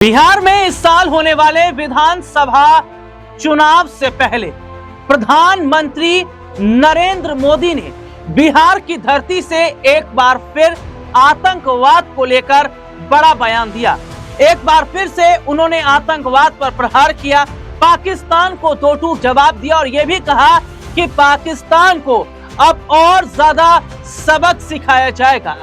बिहार में इस साल होने वाले विधानसभा चुनाव से पहले प्रधानमंत्री नरेंद्र मोदी ने बिहार की धरती से एक बार फिर आतंकवाद को लेकर बड़ा बयान दिया। एक बार फिर से उन्होंने आतंकवाद पर प्रहार किया, पाकिस्तान को दो टूक जवाब दिया और यह भी कहा कि पाकिस्तान को अब और ज्यादा सबक सिखाया जाएगा।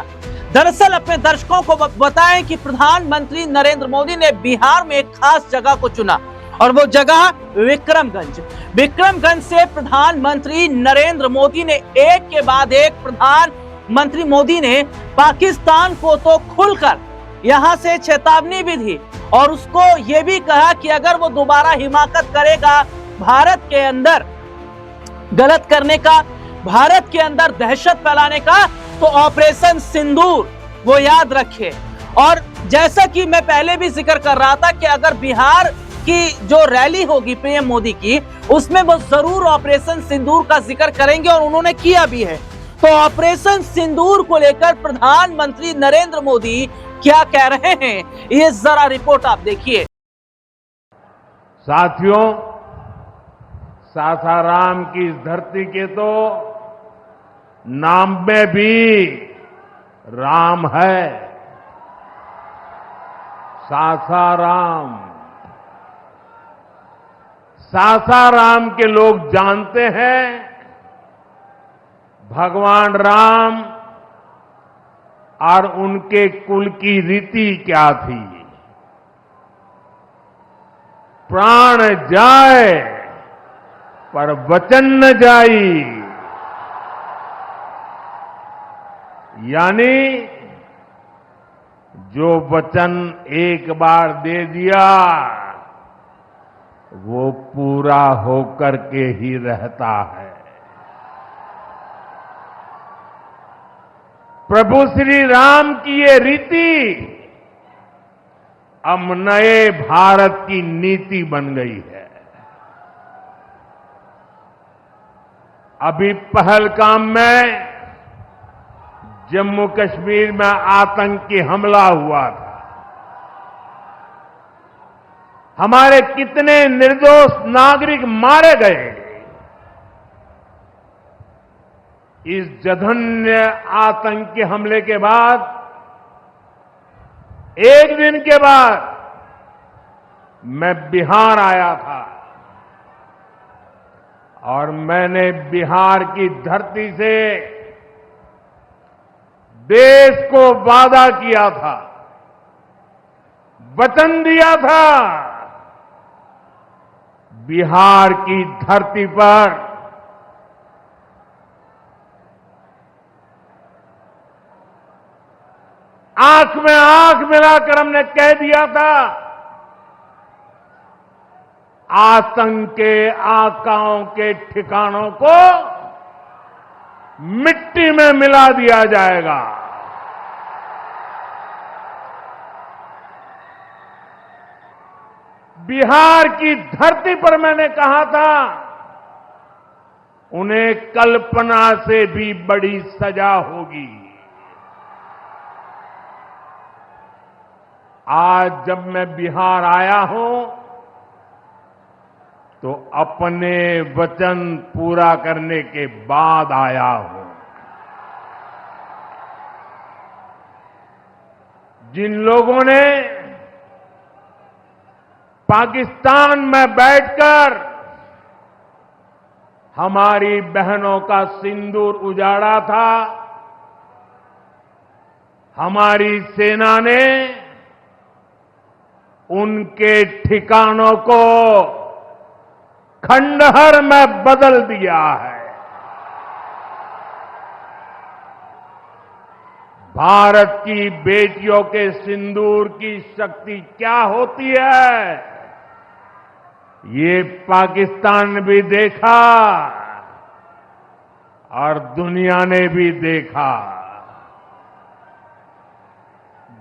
दरअसल अपने दर्शकों को बताएं कि प्रधानमंत्री नरेंद्र मोदी ने बिहार में एक खास जगह को चुना और वो जगह विक्रमगंज से प्रधानमंत्री नरेंद्र मोदी ने एक के बाद एक प्रधानमंत्री मोदी ने पाकिस्तान को तो खुलकर यहां से चेतावनी भी दी और उसको ये भी कहा कि अगर वो दोबारा हिमाकत करेगा भारत के अंदर गलत करने का, भारत के अंदर दहशत फैलाने का, तो ऑपरेशन सिंदूर वो याद रखे। और जैसा कि मैं पहले भी जिक्र कर रहा था कि अगर बिहार की जो रैली होगी पीएम मोदी की, उसमें वो जरूर ऑपरेशन सिंदूर का जिक्र करेंगे और उन्होंने किया भी है। तो ऑपरेशन सिंदूर को लेकर प्रधानमंत्री नरेंद्र मोदी क्या कह रहे हैं, ये जरा रिपोर्ट आप देखिए। साथियों, सासाराम की इस धरती के तो नाम में भी राम है। सासाराम, सासाराम के लोग जानते हैं भगवान राम और उनके कुल की रीति क्या थी। प्राण जाए पर वचन न जाई, यानी जो वचन एक बार दे दिया वो पूरा होकर के ही रहता है। प्रभु श्री राम की ये रीति अब नए भारत की नीति बन गई है। अभी पहलगाम में जम्मू कश्मीर में आतंकी हमला हुआ था। हमारे कितने निर्दोष नागरिक मारे गए। इस जघन्य आतंकी हमले के बाद एक दिन के बाद मैं बिहार आया था और मैंने बिहार की धरती से देश को वादा किया था, वचन दिया था, बिहार की धरती पर आंख में आंख मिलाकर हमने कह दिया था, आतंक के आकाओं के ठिकानों को मिट्टी में मिला दिया जाएगा। बिहार की धरती पर मैंने कहा था, उन्हें कल्पना से भी बड़ी सजा होगी। आज जब मैं बिहार आया हूं तो अपने वचन पूरा करने के बाद आया हूं। जिन लोगों ने पाकिस्तान में बैठकर हमारी बहनों का सिंदूर उजाड़ा था, हमारी सेना ने उनके ठिकानों को खंडहर में बदल दिया है। भारत की बेटियों के सिंदूर की शक्ति क्या होती है, ये पाकिस्तान ने भी देखा और दुनिया ने भी देखा।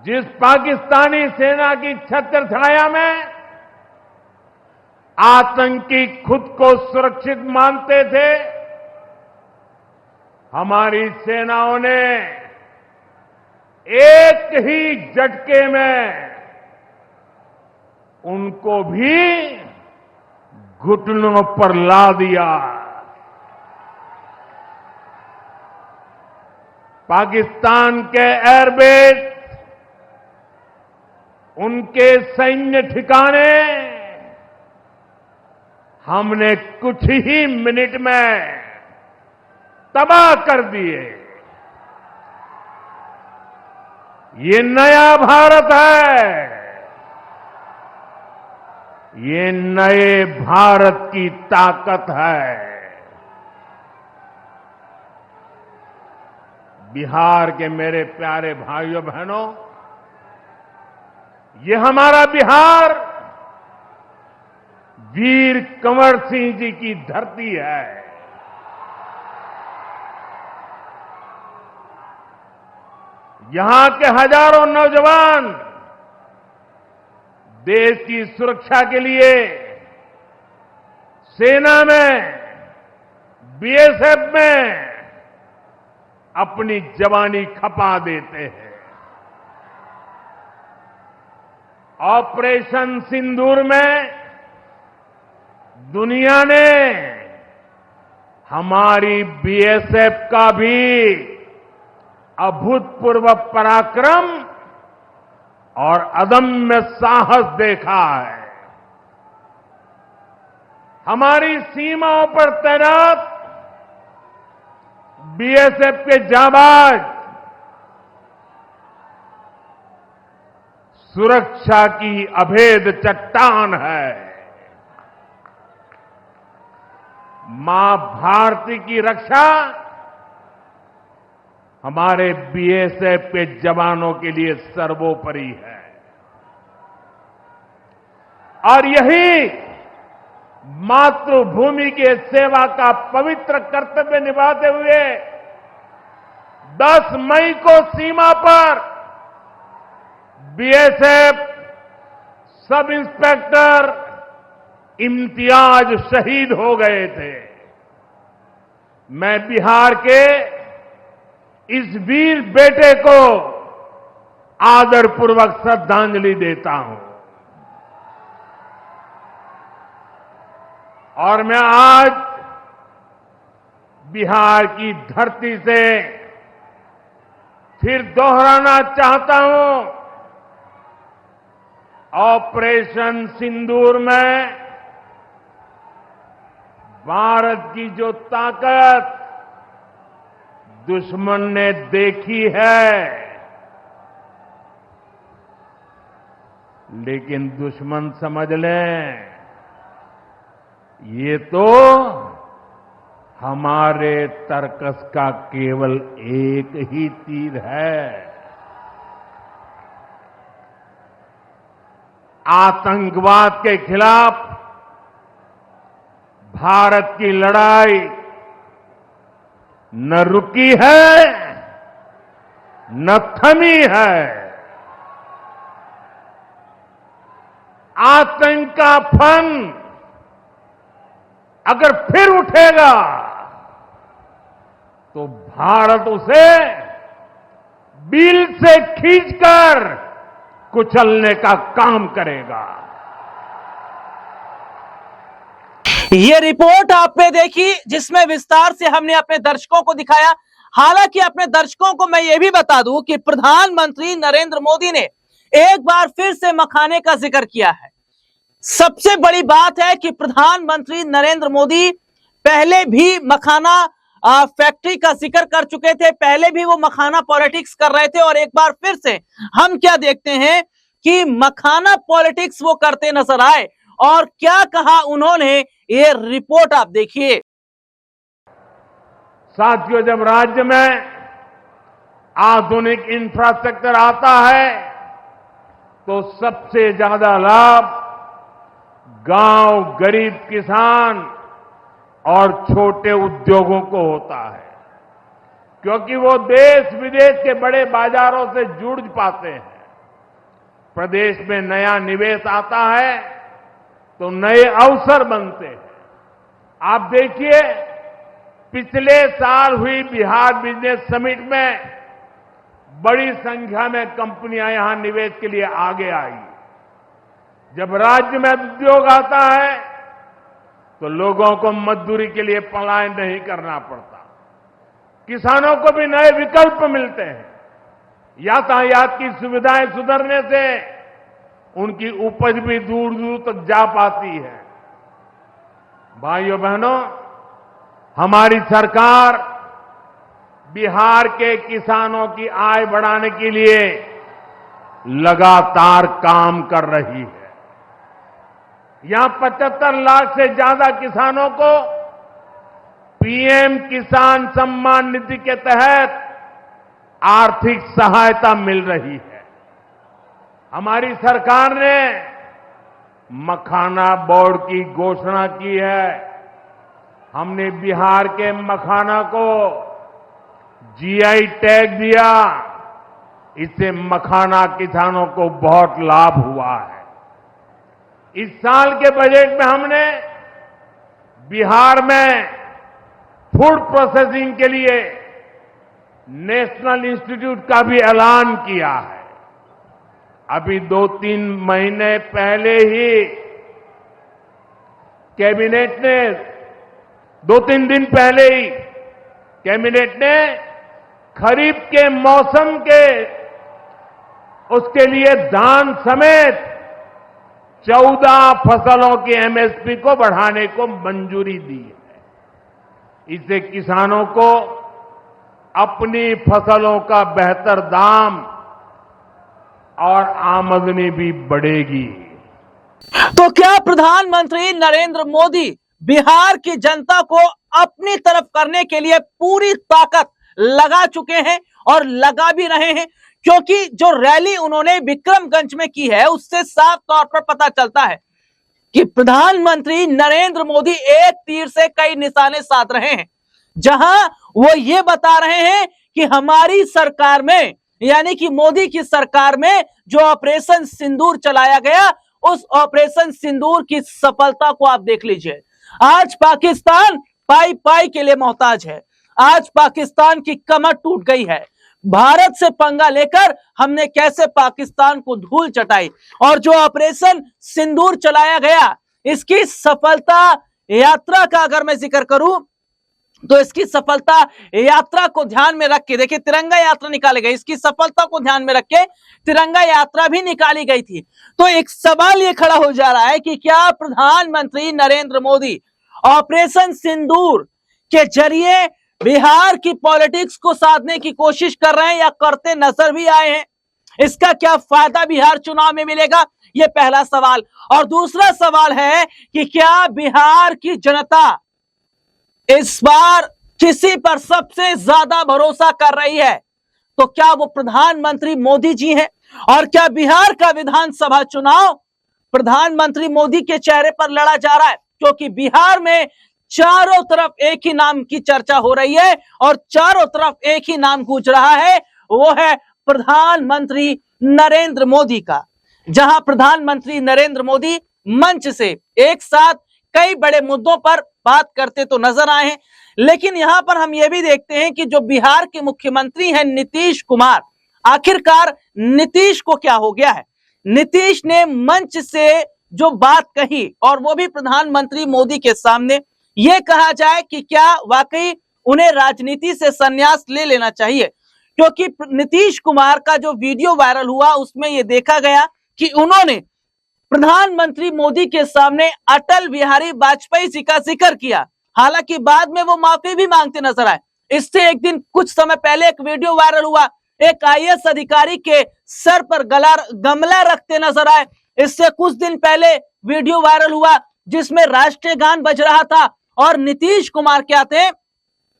जिस पाकिस्तानी सेना की छत्र छाया में आतंकी खुद को सुरक्षित मानते थे, हमारी सेनाओं ने एक ही झटके में उनको भी घुटनों पर ला दिया। पाकिस्तान के एयरबेस, उनके सैन्य ठिकाने हमने कुछ ही मिनट में तबाह कर दिए। ये नया भारत है, ये नए भारत की ताकत है। बिहार के मेरे प्यारे भाइयों बहनों, ये हमारा बिहार वीर कंवर सिंह जी की धरती है। यहां के हजारों नौजवान देश की सुरक्षा के लिए सेना में, बीएसएफ में अपनी जवानी खपा देते हैं। ऑपरेशन सिंदूर में दुनिया ने हमारी बीएसएफ का भी अभूतपूर्व पराक्रम और अदम्य साहस देखा है। हमारी सीमाओं पर तैनात बीएसएफ के जाबाज सुरक्षा की अभेद चट्टान है। मां भारती की रक्षा हमारे बीएसएफ के जवानों के लिए सर्वोपरि है। और यही मातृभूमि के सेवा का पवित्र कर्तव्य निभाते हुए 10 मई को सीमा पर बीएसएफ सब इंस्पेक्टर इम्तियाज शहीद हो गए थे। मैं बिहार के इस वीर बेटे को आदरपूर्वक श्रद्धांजलि देता हूं। और मैं आज बिहार की धरती से फिर दोहराना चाहता हूं, ऑपरेशन सिंदूर में भारत की जो ताकत दुश्मन ने देखी है, लेकिन दुश्मन समझ लें ये तो हमारे तर्कस का केवल एक ही तीर है। आतंकवाद के खिलाफ भारत की लड़ाई न रुकी है न थमी है। आतंक का फन अगर फिर उठेगा तो भारत उसे बिल से खींचकर कुचलने का काम करेगा। ये रिपोर्ट आपने देखी जिसमें विस्तार से हमने अपने दर्शकों को दिखाया। हालांकि अपने दर्शकों को मैं ये भी बता दूं कि प्रधानमंत्री नरेंद्र मोदी ने एक बार फिर से मखाने का जिक्र किया है। सबसे बड़ी बात है कि प्रधानमंत्री नरेंद्र मोदी पहले भी मखाना फैक्ट्री का जिक्र कर चुके थे, पहले भी वो मखाना पॉलिटिक्स कर रहे थे और एक बार फिर से हम क्या देखते हैं कि मखाना पॉलिटिक्स वो करते नजर आए। और क्या कहा उन्होंने, ये रिपोर्ट आप देखिए। साथियों, जब राज्य में आधुनिक इंफ्रास्ट्रक्चर आता है तो सबसे ज्यादा लाभ गांव, गरीब किसान और छोटे उद्योगों को होता है, क्योंकि वो देश विदेश के बड़े बाजारों से जुड़ पाते हैं। प्रदेश में नया निवेश आता है तो नए अवसर बनते हैं। आप देखिए, पिछले साल हुई बिहार बिजनेस समिट में बड़ी संख्या में कंपनियां यहां निवेश के लिए आगे आई। जब राज्य में उद्योग आता है तो लोगों को मजदूरी के लिए पलायन नहीं करना पड़ता, किसानों को भी नए विकल्प मिलते हैं, यातायात की सुविधाएं सुधरने से उनकी उपज भी दूर दूर तक जा पाती है। भाइयों बहनों, हमारी सरकार बिहार के किसानों की आय बढ़ाने के लिए लगातार काम कर रही है। यहां 75 लाख से ज्यादा किसानों को पीएम किसान सम्मान निधि के तहत आर्थिक सहायता मिल रही है। हमारी सरकार ने मखाना बोर्ड की घोषणा की है। हमने बिहार के मखाना को जीआई टैग दिया। इससे मखाना किसानों को बहुत लाभ हुआ है। इस साल के बजट में हमने बिहार में फूड प्रोसेसिंग के लिए नेशनल इंस्टीट्यूट का भी ऐलान किया है। अभी 2-3 महीने पहले ही कैबिनेट ने 2-3 दिन पहले ही कैबिनेट ने खरीफ के मौसम के उसके लिए धान समेत 14 फसलों की एमएसपी को बढ़ाने को मंजूरी दी है। इससे किसानों को अपनी फसलों का बेहतर दाम और आमदनी भी बढ़ेगी। तो क्या प्रधानमंत्री नरेंद्र मोदी बिहार की जनता को अपनी तरफ करने के लिए पूरी ताकत लगा चुके हैं और लगा भी रहे हैं? क्योंकि जो रैली उन्होंने विक्रमगंज में की है उससे साफ तौर पर पता चलता है कि प्रधानमंत्री नरेंद्र मोदी एक तीर से कई निशाने साध रहे हैं। जहां वो ये बता रहे हैं कि हमारी सरकार में, यानी कि मोदी की सरकार में जो ऑपरेशन सिंदूर चलाया गया, उस ऑपरेशन सिंदूर की सफलता को आप देख लीजिए। आज पाकिस्तान पाई पाई के लिए मोहताज है। आज पाकिस्तान की कमर टूट गई है। भारत से पंगा लेकर हमने कैसे पाकिस्तान को धूल चटाई, और जो ऑपरेशन सिंदूर चलाया गया, इसकी सफलता यात्रा का अगर मैं जिक्र करूं तो इसकी सफलता यात्रा को ध्यान में रख के, देखिए तिरंगा यात्रा निकाली गई, इसकी सफलता को ध्यान में रख के तिरंगा यात्रा भी निकाली गई थी। तो एक सवाल ये खड़ा हो जा रहा है कि क्या प्रधानमंत्री नरेंद्र मोदी ऑपरेशन सिंदूर के जरिए बिहार की पॉलिटिक्स को साधने की कोशिश कर रहे हैं या करते नजर भी आए हैं? इसका क्या फायदा बिहार चुनाव में मिलेगा, यह पहला सवाल। और दूसरा सवाल है कि क्या बिहार की जनता इस बार किसी पर सबसे ज्यादा भरोसा कर रही है, तो क्या वो प्रधानमंत्री मोदी जी हैं? और क्या बिहार का विधानसभा चुनाव प्रधानमंत्री मोदी के चेहरे पर लड़ा जा रहा है? क्योंकि बिहार में चारों तरफ एक ही नाम की चर्चा हो रही है और चारों तरफ एक ही नाम गूंज रहा है, वो है प्रधानमंत्री नरेंद्र मोदी का। जहां प्रधानमंत्री नरेंद्र मोदी मंच से एक साथ कई बड़े मुद्दों पर बात करते तो नजर आए हैं, लेकिन यहां पर हम यह भी देखते हैं कि जो बिहार के मुख्यमंत्री हैं नीतीश कुमार, आखिरकार नीतीश को क्या हो गया है? नीतीश ने मंच से जो बात कही, और वो भी प्रधानमंत्री मोदी के सामने, यह कहा जाए कि क्या वाकई उन्हें राजनीति से संन्यास ले लेना चाहिए। क्योंकि नीतीश कुमार का जो वीडियो वायरल हुआ उसमें यह देखा गया कि उन्होंने प्रधानमंत्री मोदी के सामने अटल बिहारी वाजपेयी जी का जिक्र किया। हालांकि बाद में वो माफी भी मांगते नजर आए। इससे एक दिन कुछ समय पहले एक वीडियो वायरल हुआ, एक आईएएस अधिकारी के सर पर गमला रखते नजर आए। इससे कुछ दिन पहले वीडियो वायरल हुआ जिसमें राष्ट्रीय गान बज रहा था और नीतीश कुमार क्या थे,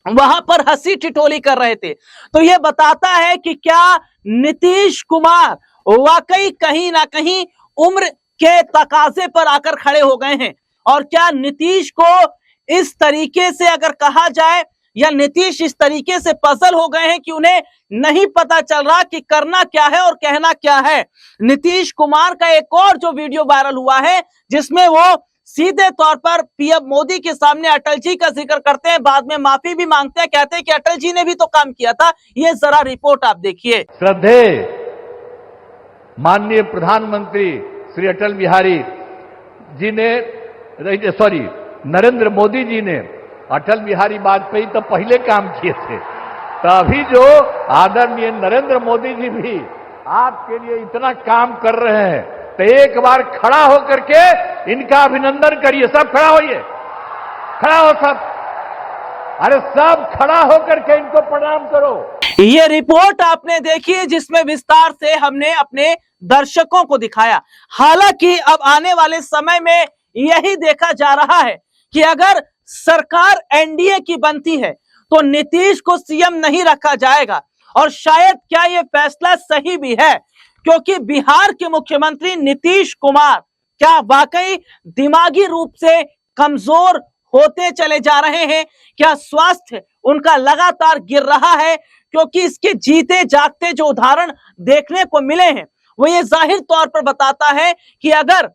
वहां पर हंसी ठिठोली कर रहे थे। तो यह बताता है कि क्या नीतीश कुमार वाकई कहीं ना कहीं उम्र के तकाजे पर आकर खड़े हो गए हैं, और क्या नीतीश को इस तरीके से अगर कहा जाए, या नीतीश इस तरीके से पजल हो गए हैं कि उन्हें नहीं पता चल रहा कि करना क्या है और कहना क्या है। नीतीश कुमार का एक और जो वीडियो वायरल हुआ है जिसमें वो सीधे तौर पर पीएम मोदी के सामने अटल जी का जिक्र करते हैं, बाद में माफी भी मांगते हैं, कहते हैं कि अटल जी ने भी तो काम किया था। ये जरा रिपोर्ट आप देखिए। श्रद्धेय माननीय प्रधानमंत्री श्री अटल बिहारी जी ने, सॉरी, नरेंद्र मोदी जी ने अटल बिहारी वाजपेयी तो पहले काम किए थे, तो अभी जो आदरणीय नरेंद्र मोदी जी भी आपके लिए इतना काम कर रहे हैं, तो एक बार खड़ा होकर के इनका अभिनंदन करिए। सब खड़ा होइए, खड़ा हो सब, अरे सब खड़ा होकर के इनको प्रणाम करो। ये रिपोर्ट आपने देखी है जिसमें विस्तार से हमने अपने दर्शकों को दिखाया। हालांकि अब आने वाले समय में यही देखा जा रहा है कि अगर सरकार एनडीए की बनती है तो नीतीश को सीएम नहीं रखा जाएगा, और शायद क्या ये फैसला सही भी है, क्योंकि बिहार के मुख्यमंत्री नीतीश कुमार क्या वाकई दिमागी रूप से कमजोर होते चले जा रहे हैं? क्या स्वास्थ्य उनका लगातार गिर रहा है? क्योंकि इसके जीते जागते जो उदाहरण देखने को मिले हैं वो ये जाहिर तौर पर बताता है कि अगर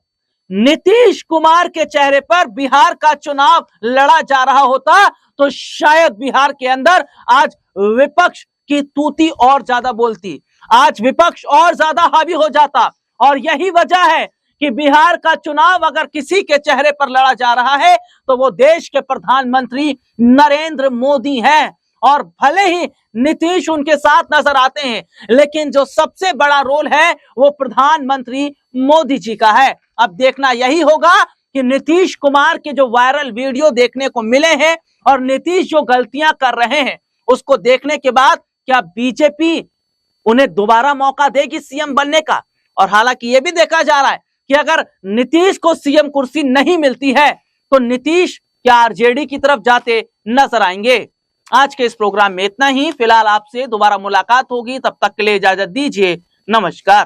नीतीश कुमार के चेहरे पर बिहार का चुनाव लड़ा जा रहा होता तो शायद बिहार के अंदर आज विपक्ष की तूती और ज्यादा बोलती, आज विपक्ष और ज्यादा हावी हो जाता। और यही वजह है कि बिहार का चुनाव अगर किसी के चेहरे पर लड़ा जा रहा है तो वो देश के प्रधानमंत्री नरेंद्र मोदी हैं। और भले ही नीतीश उनके साथ नजर आते हैं, लेकिन जो सबसे बड़ा रोल है वो प्रधानमंत्री मोदी जी का है। अब देखना यही होगा कि नीतीश कुमार के जो वायरल वीडियो देखने को मिले हैं और नीतीश जो गलतियां कर रहे हैं उसको देखने के बाद क्या बीजेपी उन्हें दोबारा मौका देगी सीएम बनने का। और हालांकि यह भी देखा जा रहा है कि अगर नीतीश को सीएम कुर्सी नहीं मिलती है तो नीतीश क्या आरजेडी की तरफ जाते नजर आएंगे। आज के इस प्रोग्राम में इतना ही। फिलहाल आपसे दोबारा मुलाकात होगी, तब तक के लिए इजाजत दीजिए। नमस्कार।